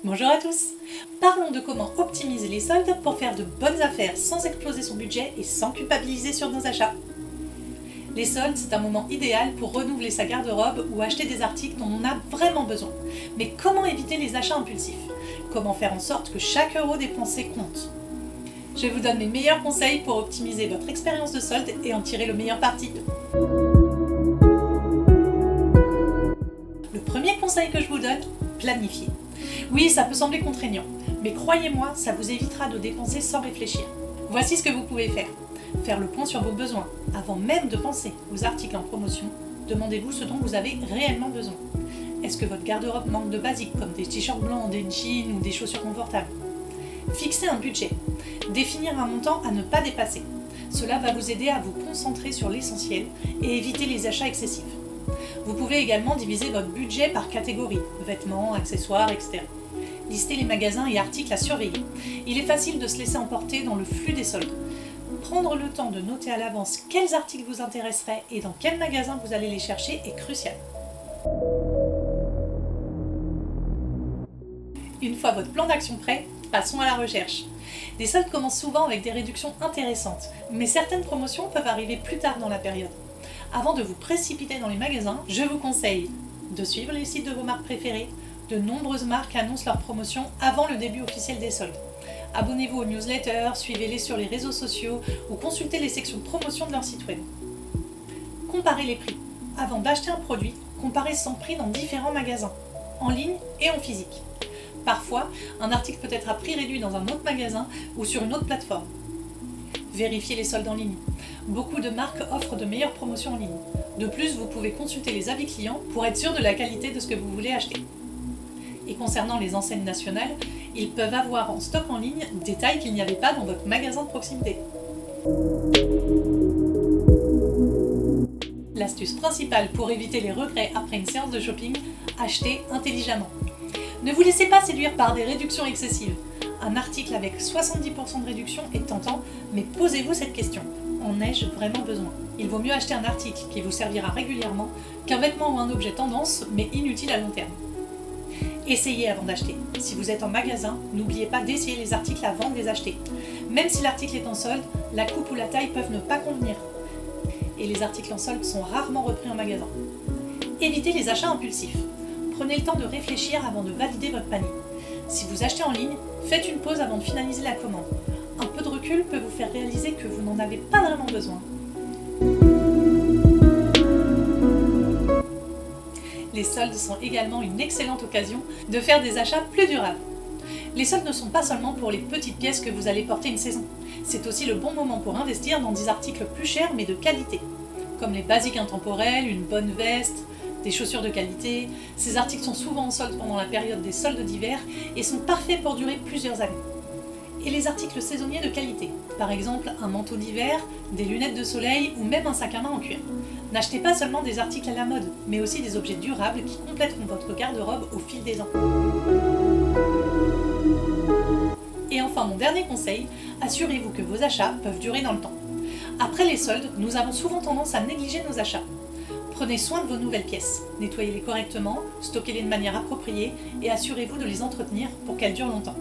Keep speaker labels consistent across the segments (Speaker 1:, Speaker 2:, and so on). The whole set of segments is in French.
Speaker 1: Bonjour à tous. Parlons de comment optimiser les soldes pour faire de bonnes affaires sans exploser son budget et sans culpabiliser sur nos achats. Les soldes, c'est un moment idéal pour renouveler sa garde-robe ou acheter des articles dont on a vraiment besoin. Mais comment éviter les achats impulsifs? Comment faire en sorte que chaque euro dépensé compte? Je vous donne mes meilleurs conseils pour optimiser votre expérience de solde et en tirer le meilleur parti. Le premier conseil que je vous donne, planifiez. Oui, ça peut sembler contraignant, mais croyez-moi, ça vous évitera de dépenser sans réfléchir. Voici ce que vous pouvez faire. Faire le point sur vos besoins. Avant même de penser aux articles en promotion, demandez-vous ce dont vous avez réellement besoin. Est-ce que votre garde-robe manque de basiques comme des t-shirts blancs, des jeans ou des chaussures confortables? Fixez un budget. Définir un montant à ne pas dépasser. Cela va vous aider à vous concentrer sur l'essentiel et éviter les achats excessifs. Vous pouvez également diviser votre budget par catégorie, vêtements, accessoires, etc. Listez les magasins et articles à surveiller. Il est facile de se laisser emporter dans le flux des soldes. Prendre le temps de noter à l'avance quels articles vous intéresseraient et dans quel magasin vous allez les chercher est crucial. Une fois votre plan d'action prêt, passons à la recherche. Les soldes commencent souvent avec des réductions intéressantes, mais certaines promotions peuvent arriver plus tard dans la période. Avant de vous précipiter dans les magasins, je vous conseille de suivre les sites de vos marques préférées. De nombreuses marques annoncent leurs promotions avant le début officiel des soldes. Abonnez-vous aux newsletters, suivez-les sur les réseaux sociaux ou consultez les sections promotion de leur site web. Comparez les prix. Avant d'acheter un produit, comparez son prix dans différents magasins, en ligne et en physique. Parfois, un article peut être à prix réduit dans un autre magasin ou sur une autre plateforme. Vérifiez les soldes en ligne. Beaucoup de marques offrent de meilleures promotions en ligne. De plus, vous pouvez consulter les avis clients pour être sûr de la qualité de ce que vous voulez acheter. Et concernant les enseignes nationales, ils peuvent avoir en stock en ligne des tailles qu'il n'y avait pas dans votre magasin de proximité. L'astuce principale pour éviter les regrets après une séance de shopping, achetez intelligemment. Ne vous laissez pas séduire par des réductions excessives. Un article avec 70% de réduction est tentant, mais posez-vous cette question. En ai-je vraiment besoin? Il vaut mieux acheter un article qui vous servira régulièrement qu'un vêtement ou un objet tendance, mais inutile à long terme. Essayez avant d'acheter. Si vous êtes en magasin, n'oubliez pas d'essayer les articles avant de les acheter. Même si l'article est en solde, la coupe ou la taille peuvent ne pas convenir. Et les articles en solde sont rarement repris en magasin. Évitez les achats impulsifs. Prenez le temps de réfléchir avant de valider votre panier. Si vous achetez en ligne, faites une pause avant de finaliser la commande. Un peu de recul peut vous faire réaliser que vous n'en avez pas vraiment besoin. Les soldes sont également une excellente occasion de faire des achats plus durables. Les soldes ne sont pas seulement pour les petites pièces que vous allez porter une saison. C'est aussi le bon moment pour investir dans des articles plus chers mais de qualité, comme les basiques intemporels, une bonne veste, des chaussures de qualité. Ces articles sont souvent en solde pendant la période des soldes d'hiver et sont parfaits pour durer plusieurs années. Et les articles saisonniers de qualité, par exemple un manteau d'hiver, des lunettes de soleil ou même un sac à main en cuir. N'achetez pas seulement des articles à la mode, mais aussi des objets durables qui compléteront votre garde-robe au fil des ans. Et enfin, mon dernier conseil, assurez-vous que vos achats peuvent durer dans le temps. Après les soldes, nous avons souvent tendance à négliger nos achats. Prenez soin de vos nouvelles pièces, nettoyez-les correctement, stockez-les de manière appropriée et assurez-vous de les entretenir pour qu'elles durent longtemps.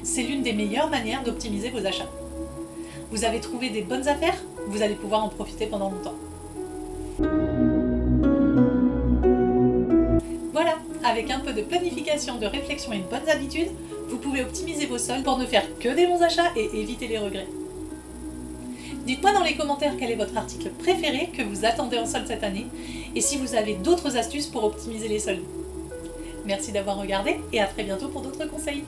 Speaker 1: C'est l'une des meilleures manières d'optimiser vos achats. Vous avez trouvé des bonnes affaires? Vous allez pouvoir en profiter pendant longtemps. Voilà, avec un peu de planification, de réflexion et une bonne habitude, vous pouvez optimiser vos soldes pour ne faire que des bons achats et éviter les regrets. Dites-moi dans les commentaires quel est votre article préféré que vous attendez en solde cette année et si vous avez d'autres astuces pour optimiser les soldes. Merci d'avoir regardé et à très bientôt pour d'autres conseils.